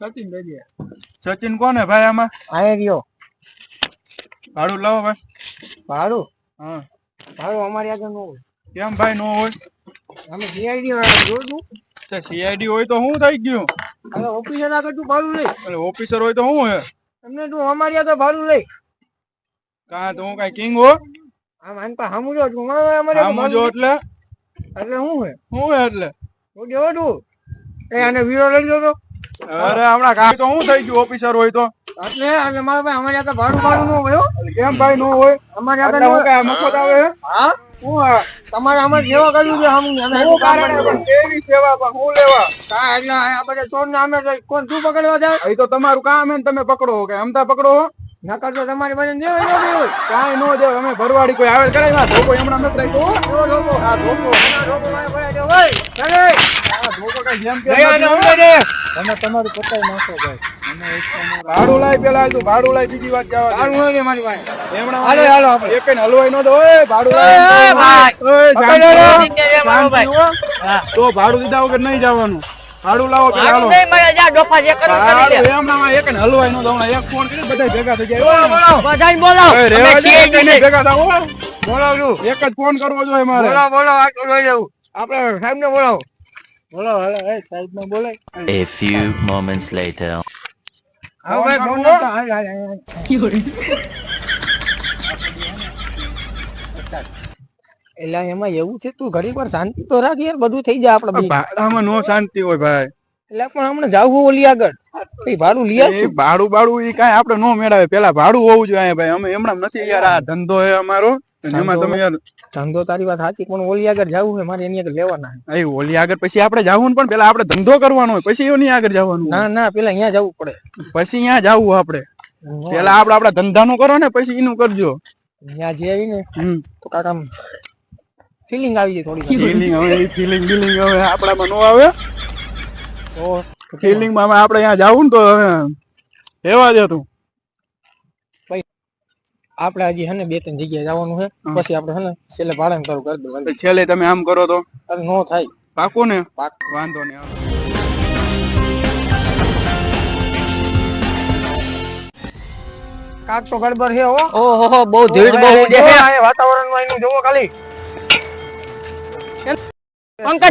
સચિન દઈ દે. સચિન કોને ભાઈ આમાં? આયે ગયો. ભાડું લાવો ભાઈ. ભાડું? હા. ભાડું અમારી આગળ ન હોય. કેમ ભાઈ નો હોય? અમે સીઆઈડી વાળા જોડું. સીઆઈડી હોય તો શું થઈ ગયું? હવે ઓફિસર આગળ તું ભાડું લઈ. એટલે ઓફિસર હોય તો શું હે? તમને તું અમારી આગળ ભાડું લઈ. કા તો હું કઈ કિંગ હો? આમ આન પા હામુજો તું અમારે હામુજો એટલે શું હે? શું હે એટલે? હું દેવો તું. એ આને વીરો લઈ લો તો. અરે હમણાં કાઈ તો શું થઈ ગયું ઓફિસર હોય તો? એટલે મારા ભાઈ અમારી આગળ ભાડું ન હોય. કેમ ભાઈ નો હોય? અમારી આગળ હું કઈ મફત આવે? હા તમારે અમારે સેવા કરવી છે કેવી સેવા પણ હું લેવા? એટલે આ બધા ચોર ને અમે કોણ શું પકડવા જાય? એ તો તમારું કામ હે ને તમે પકડો કે અમતા પકડો? નકર તો તમારી પાસે દેવાય ન દેવાય. કાઈ નો દે અમે ભરવાડી કોઈ આવે કરે ના ધોકો હમણાં નથી રાખ્યો. આ ધોકો મારે ભરાઈ દો ભાઈ. ચાલે આ ધોકો કઈ જેમ કે તમે તમારું પતાઈ નાખો ભાઈ. ભાડું લાય પેલા તું ભાડું લાય બીજી વાત જવા ભાડું હોય ને મારી પાસે. હમણાં હાલો હાલો આપણે એકને હલવાઈ નો દો. ઓય ભાડું લાય તો ભાડું દીધા વગર નહીં જવાનું. ભાડું લાવો પેલા હાલો. હમણાં એકને હલવાઈ નો દો. હમણાં એક ફોન કરી બધા ભેગા થઈ જાય. ભેગા થાવ. બોલાવજો. એક જ ફોન કરવો જોઈએ મારે. બોલાવો આટલું લઈ જવું. આપણે સાહેબ ને બોલાવો. બોલાવો હાલો સાહેબ ને બોલાય. A few moments later. હા ભાઈ ફોન તો હાલ એલા એમાં એવું છે તું ઘડી પર શાંતિ તો રાખ યાર બધું થઈ જાય આપણે ભાડામાં નો શાંતિ હોય ભાઈ. એટલે પણ હમણાં જાવું ઓલી આગળ ભાડું લઈ આવ. ભાડું એ કાંઈ આપણે નો મેળાવે. પેલા ભાડું હોવું જોઈએ ભાઈ. અમે હમણાં નથી યાર. આ ધંધો હે અમારો. એમાં તમે યાર ધંધો તારી વાત સાચી પણ ઓલી આગળ જવું છે મારે એની આગળ લેવાના. ઓલી આગળ પછી આપણે જવું ને પણ પેલા આપણે ધંધો કરવાનો હોય પછી એની આગળ જવાનું. ના પેલા અહીંયા જવું પડે પછી અહીંયા જવું આપણે. પેલા આપડા ધંધાનું કરો ને પછી એનું કરજો. અહીંયા જે આવી ને તો કાકા ફિલિંગ આવી જાય થોડી. ફિલિંગ હવે ફિલિંગ બિલિંગ હવે આપડામાં નો આવે. તો ફિલિંગ માં આપણે અહીંયા જવું ને તો હવે એવા દે તું. આપણે હજી હે ને 2-3 જગ્યાએ જવાનું છે પછી આપણે હે ને છેલ્લે ભાડે કરું કરી દો. છેલ્લે તમે આમ કરો તો અરે નો થાય. પાકું ને? વાંધો નહીં. કાક તો ગડબડ છે હો. ઓહો બહુ ધીડ બહુ છે વાતાવરણમાં એનું જોવો ખાલી. પંકજ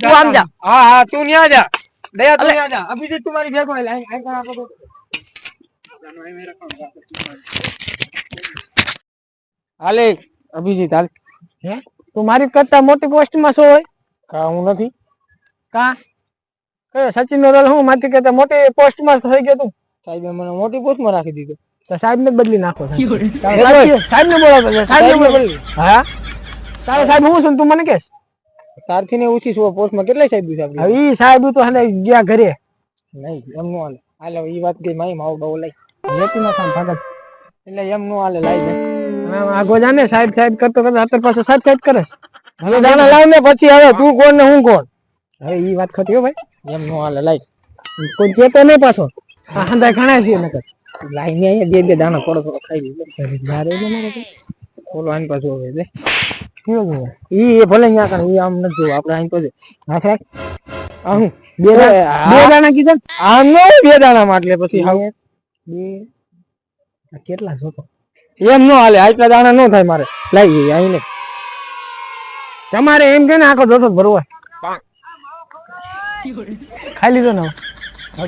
તું આમ જા. હા તું ન્યા જા. દયા તું ન્યા જા. અભિજીત તું મારી ભેગો આય આય કર આપો તો. હાલે અભિજીત હાલ. હે તું મારી કરતા મોટી પોસ્ટ માં છો હોય? કા હું નથી. કા કયો સચિન નો રોલ હું માથી કરતા મોટી પોસ્ટ માં થઈ ગયો તું? સાહેબ મને મોટી પોસ્ટ માં રાખી દીધો. તો સાહેબ ને બદલી નાખો. સાહેબ ને બોલાવો. સાહેબ ને બદલી. હા તારે સાહેબ હું છું તું મને કેસ? તારથી ને ઓછી છું પોસ્ટ માં કેટલા સાહેબ છે આપણે? ઈ સાહેબ તો હને ગયા ઘરે. નહીં એમ નો હાલે. હાલે ઈ વાત ગઈ માઈ માવ બહુ લઈ. લેતી ના કામ ભાગત. એટલે એમ નો હાલે લાઈ દે. આગો જાને સાહેબ કરતો અત્યારે પાછો સાહેબ કરે. હવે દાણા લાવ ને પછી હવે તું કોણ ને હું કોણ. હવે ઈ વાત ખોટી હો ભાઈ. એમ નો હાલે લાઈ. કોઈ કેતો નહીં પાછો. હાંડા ઘણા છે નકર. લાઈને અહીંયા બે દાણા થોડો ખાઈ લે. જારે ને મારે બોલો આની પાછો હવે લે. કેવો જો ઈ ભલે અહીંયા કર ઈ આમ ન જો આપણે આઈ પાછો. નાખ રાખ. આહું બે દાણા કીધા. આમ નો 2 દાણા માટલે પછી હાવ 2 કેટલા જોતો. એમ નો હાલે. આટલા દાણા નો થાય મારે. લાઈ ગઈ આઈને તમારે એમ કે ને આખો જોતો ભરવા ખાઈ લીધો ને.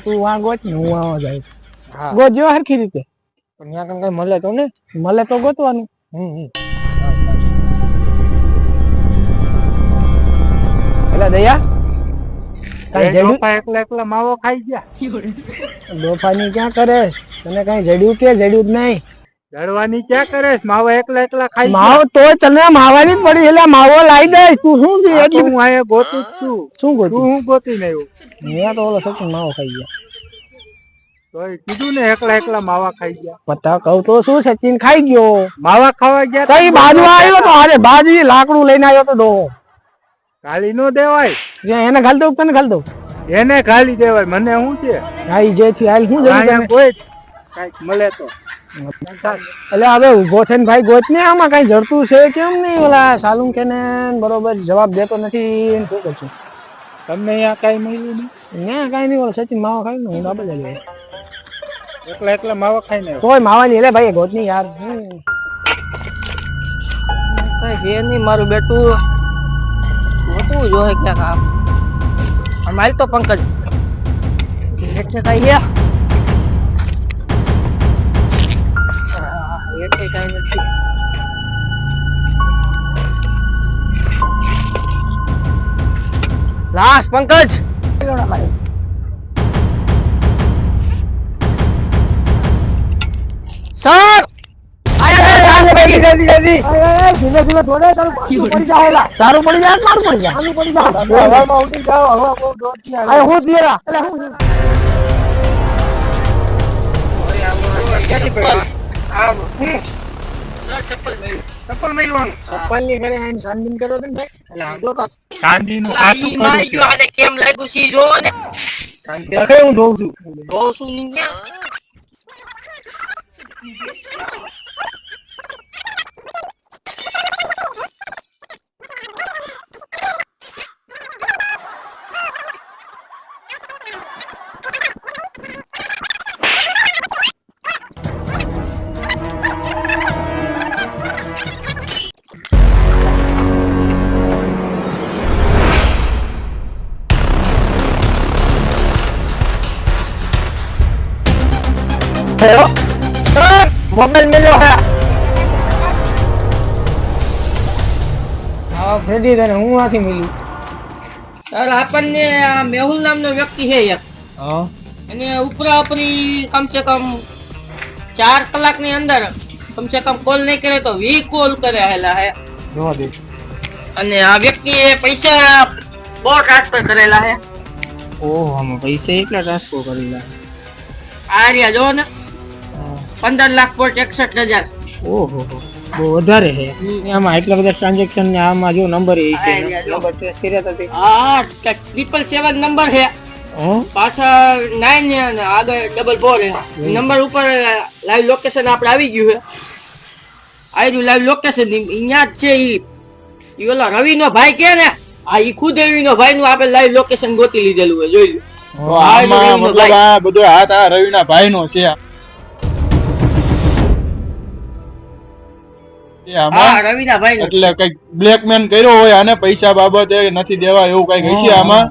તું વાં ગોત ને હું આવા જાય. ગોજો હરખી રીતે પણ ત્યાં કઈ મળે તો ને મળે તો ગોતવાનું. એટલે દયા એકલા માવો ખાઈ ગયા. દોફાની ક્યાં કરે? તને કઈ જડ્યું કે જડ્યું જ નહીં? જડવાની ક્યાં કરે? માવો એકલા ખાઈ માવો તો તને માવાની જ પડી. એટલે માવો લાવી દઈશ. તું શું છે એટલે હું આયા ગોતું છું. શું ગોતું? હું ગોતી નહીં મેં તો ઓલો સચિન માવો ખાઈ ગયા. તો કીધું ને એકલા માવા ખાઈ ગયા. પતા કહું તો શું સચિન ખાઈ ગયો. માવા ખાવા ગયા કઈ બાજુ આવ્યો તો? અરે બાજી લાકડું લઈને આવ્યો તો ડો. ગાલી નો દેવાય. એને ગાલ દઉં તને ગાલ દઉં? એને ગાલી દેવાય. મને શું છે? આઈ જે છે હાલ શું જઈ કોઈ કઈક મળે તો એટલે હવે ઉભો થઈને ભાઈ ગોત ને આમાં કઈ જડતું છે કેમ નહીં? ઓલા સાલું કે ને બરોબર જવાબ દેતો નથી. શું કરશું? તમને અહીંયા કઈ મળ્યું નહીં? ત્યાં કાંઈ નહીં, ઓલો સચિન માવા ખાય ને હું ડાબે લઈ લઉં. એકલા એકલા માવા ખાઈ ને કોઈ માવા નહીં રે ભાઈ, ગોત નહીં યાર. કઈ છે નહીં મારું બેટું ગોતવું જોઈએ ક્યાંક આમ. આમ હાલ તો પંકજ એટલે કઈ છે એટલે કઈ નથી. લાશ પંકજ સર તારું પડી જાય મારું પડી જાય હવામાં ઉડી જાવ હવા બહુ દોડતી આવે હું દિયરા ચપ્પલ મેલવાનું ચપ્પલ ની ઘરે આઈને સાંદીન કરો ને ભાઈ એટલે આગળ કા ચાંદીનું ઈ માં ઈ આને કેમ લાગ્યું છે જો ને દેખે હું જોઉં છું બહુ શું ની હેલો સર મોબાઈલ મેલ્યો હે હા ફેડી તને હું આથી મળ્યું સર આપણને આ મેહુલ નામનો વ્યક્તિ છે એક હા અને ઉપરા ઉપરી કમ સે કમ 4 કલાકની અંદર કમ સે કમ કોલ નહીં કરે તો 20 કોલ કરે હેલા હે જોવા દે અને આ વ્યક્તિએ પૈસા બહુ ટ્રાન્સફર કરેલા હે ઓહો આમાં પૈસા એકલા ટ્રાન્સફર કરેલા આ રહ્યા જો ને 15,61,000 ઓહો બહુ વધારે છે આમાં એટલા બધા ટ્રાન્ઝેક્શન ને આમાં જો નંબર એ છે આ રહ્યા જો. નંબર ટ્રેસ કર્યા હતા તે આ 777 નંબર છે હા પાછળ 9 છે અને આગળ 4 છે નંબર ઉપર લાઈવ લોકેશન આપણે આવી ગયું છે આયરું લાઈવ લોકેશન અહીંયા જ છે ઈ ઓલો રવિનો ભાઈ કે ને આ ઈ ખુદ રવિનો ભાઈ નું આપણે લાઈવ લોકેશન ગોતી લીધેલું છે જોઈ લો તો આમાં મતલબ આ બધો હાથ આ રવિના ભાઈનો છે એ આમાં હા રવિના ભાઈ નું એટલે કઈક બ્લેકમેન કર્યો હોય આને પૈસા બાબતે નથી દેવા એવું કઈક હશે આમાં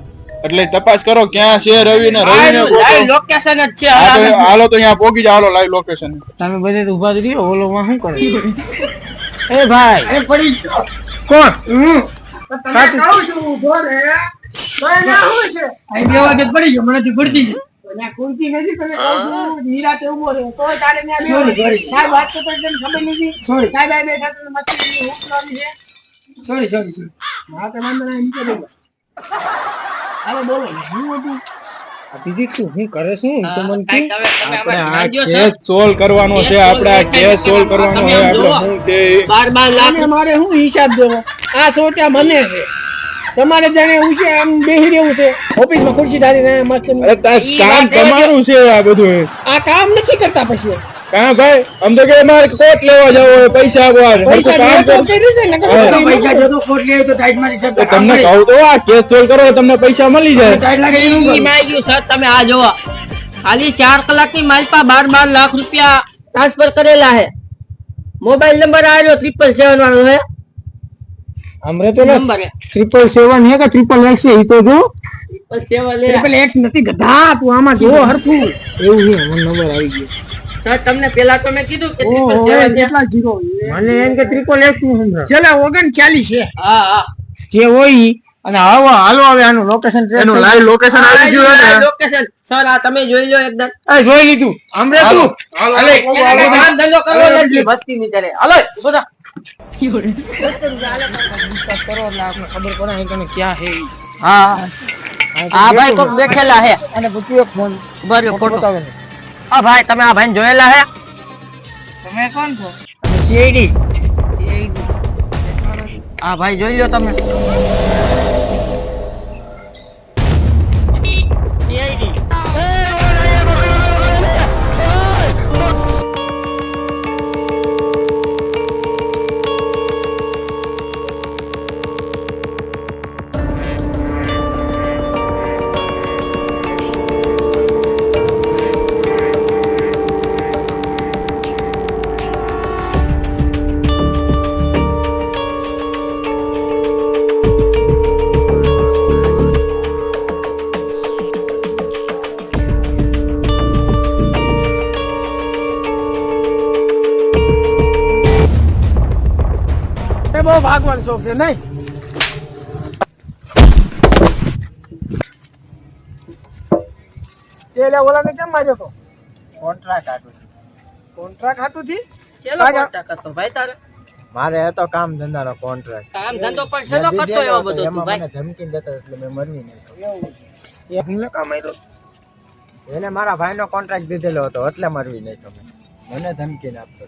એટલે તપાસ કરો ક્યાં છે રવિ ને લાઈવ લોકેશન જ છે હાલો તો અહીંયા પોગી જાવ હાલો લાઈવ લોકેશન તમે બધે તો ઉભા જ રહ્યો ઓલો માં શું કરે એ ભાઈ એ પડી ગયો કોણ તમે કહું છું ઉભો રે કોઈ ના હોય છે આ બે વાગે પડી ગયો મને ખુરતી છે ના ખુરતી નથી તમે કહું છું નિરાતે ઉભો રે તો તારે ન્યા સોરી સાહેબ વાત તો તને ખબર નથી સોરી સાહેબ આ બેઠા તો મત હું કરવાની છે સોરી હા તો નામ ના નીચે બેઠો હાલો બોલો હું હતું આ દીદી તું હું કરે છે તો મન કી આપણે આ કેસ સોલ્વ કરવાનો છે આપણે આ કેસ સોલ્વ કરવાનો છે આપણે શું છે 12 લાખ મારે શું હિસાબ દેવો આ સોટા મને છે તમારે જાણે હું છે આમ બેહી રહેવું છે ઓફિસમાં ખુરશી ધારીને મસ્ત અરે કામ તમારું છે આ બધું આ કામ નથી કરતા પછી કાં ભાઈ આમ તો કે મારે કોટ લેવા જાવ હોય પૈસા આપવા પૈસા કામ તો કરો કર્યું છે ને પૈસા જો તો ખોટ લે તો સાઈડ માંથી તો તમને કહું તો આ કેસ સોલ્વ કરો તમને પૈસા મળી જાય સાઈડ લાગે એનું ઈ માં ગયું સર તમે આ જોવો ખાલી 4 કલાકની માલપા 12 લાખ રૂપિયા ટ્રાન્સફર કરેલા હે મોબાઈલ નંબર આવ્યો 777 વાળો હે हमरे तो નંબર હે 777 है का 888 है तो जो 777 X નથી ગધા તું આમાં જો હરખું એવું છે મને નંબર આવી ગયો સર તમને પેલા તો મેં કીધું કે 777 છે કેટલા જીરો મને એમ કે 888 નું સમજા છેલ્લા 39 છે હા હા જે હોય અને હાલો હવે આનું લોકેશન એનું લાઈવ લોકેશન આવી ગયું છે ને લોકેશન સર આ તમે જોઈ લો એકદમ એ જોઈ લીધું हमरे તું અલે એને કામ ધંધો કરવો નથી વસ્તી ની ત્યારે હાલો ઉભો થા કરો એટલે આપને ખબર પડે કે ક્યાં હે હા આ ભાઈ કોક બેઠેલા હે અને પૂછ્યું એક ફોન બરાબર ફોટો બતાવે ને આ ભાઈ તમે આ ભાઈને જોયેલા હે તમે કોણ છો સીઆઈડી આ ભાઈ જોઈ લો તમે સીઆઈડી એ બહુ ભાગવાનો શોખ છે નહીં? તે લે ઓલાને કેમ માર્યો તો? કોન્ટ્રાક્ટ આટું કોન્ટ્રાક્ટ હાટુથી? શેનો કોન્ટ્રાક્ટ હતો ભાઈ તારે? મારે હતો કામ ધંધાનો કોન્ટ્રાક્ટ કામ ધંધો પણ શેનો કરતો એવો બધો તું ભાઈ? મને ધમકી દેતો એટલે મેં મરવી નાખ્યો. એ હું કામ માર્યો? એને મારા ભાઈનો કોન્ટ્રાક્ટ દીધેલો હતો એટલે મરવી નાખ્યો મેં. મને ધમકી આપતો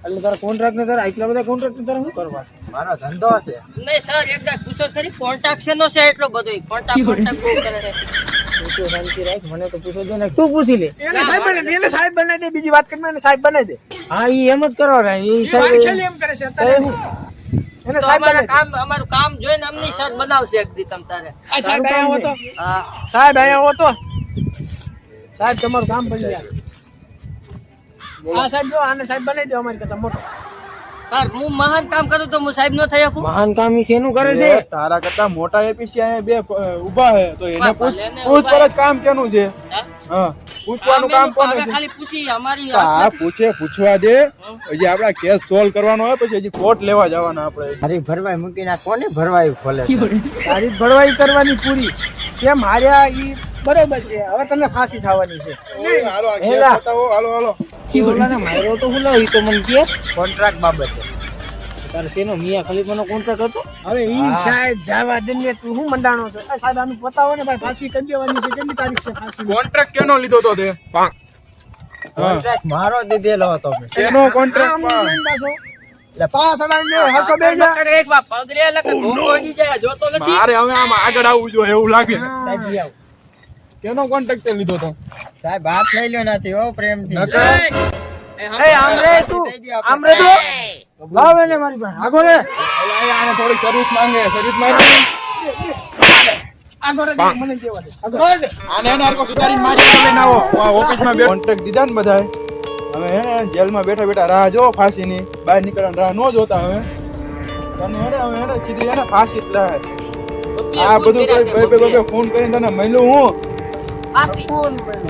એટલે તારા કોન્ટ્રાક્ટ ને તારા એટલા બધા કોન્ટ્રાક્ટ ને તારે શું કરવા? મારો ધંધો છે. નહીં સર એકદમ પૂછો ખરી કોન્ટ્રાક્ટ શેનો છે એટલો બધો કોન્ટ્રાક્ટ બહુ કરે છે. તું શાંતિ રાખ, મને તો પૂછો દે ને. તું પૂછી લે. એને સાહેબ બનાવી દે. બીજી વાત કરીને એને સાહેબ બનાવી દે. હા ઈ એમ જ કરો ને. ઈ એ વાત ખેલી એમ કરે છે અત્યારે. એને તો સાહેબ અમારું કામ જોઈને અમને સર બનાવશે એક દી તમ તારે. આ સાહેબ આયા હો તો. હા સાહેબ આયા હો તો. સાહેબ તમારું કામ બની જાય. આ સાહેબ જો આને સાહેબ બનાવી દો અમારી કરતા મોટો. સર હું મહાન કામ કરું તો હું સાહેબ ન થઈ શકું? મહાન કામ ઈ શેનું કરે છે? તારા કરતા મોટા એપીસી અહીંયા બે ઊભા છે તો એને પૂછ ભલે ને પૂછપરછ કામ કેનું છે? હે? હા પૂછવાનું કામ કોનું હવે છે? ખાલી પૂછી અમારી હા પૂછવા દે. હજી આપડા કેસ સોલ્વ કરવાનો હોય પછી હજી કોર્ટ લેવા જવાના આપણે. તારી ભરવાઈ મૂકીને આ કોને ભરવાઈ ખોલે છે? તારી ભરવાઈ કરવાની પૂરી. કેમ હાર્યા ઈ બરોબર છે. હવે તમને ફાંસી થવાની છે. હાલો આ કેસ એલા. બતાવો. હાલો ઓલાને માર્યો તો હું ઈ તો મને કે કોન્ટ્રાક્ટ બાબતે. તારે શેનો મિયા ખલીફાનો કોન્ટ્રાક્ટ હતો? હવે ઈ સાહેબ જાવા દે ને તું હું મંડાણો છો? આ સાહેબ આનું પતાવો ને ભાઈ. ફાંસી કરી દેવાની છે. કેટલી તારીખ છે ફાંસી? કોન્ટ્રાક્ટ કેનો લીધો તો તે? કોન્ટ્રાક્ટ મારો દીધેલો હતો મેં. કેનો કોન્ટ્રાક્ટ? એટલે પાસ અડાઈને હરકો બે જા. એક વાર પગલે લખે ધોકો અડી જાય જોતો નથી. મારે હવે આમ આગળ આવવું જોઈએ એવું લાગે. સાહેબ ઈ આવો. કેનો કોન્ટ્રાક્ટ લીધો તો? સાહેબ હાથ લઈ લ્યો નાથી હો પ્રેમથી. એ આમ રે તું. આમ રે તું. લાવ એને મારી પાસે. આગો રે. આને થોડીક સર્વિસ માંગે. સર્વિસ માંગે. આગો રે મને દેવા દે. આગો રે. આને એને હરકો સુધારીને મારી લઈને આવો. ઓફિસમાં બે કોન્ટ્રાક્ટ દીધા ને બધાએ. હવે એને જેલમાં બેઠા બેઠા રાહ જો ફાંસીની. બહાર નીકળવાની રાહ ન જોતા હવે. તને એને સીધી એને ફાંસી જ લાવે. આ બધું કોઈ બે ફોન કરીને તને મળ્યું હું. ફાંસી. ફોન કર્યો.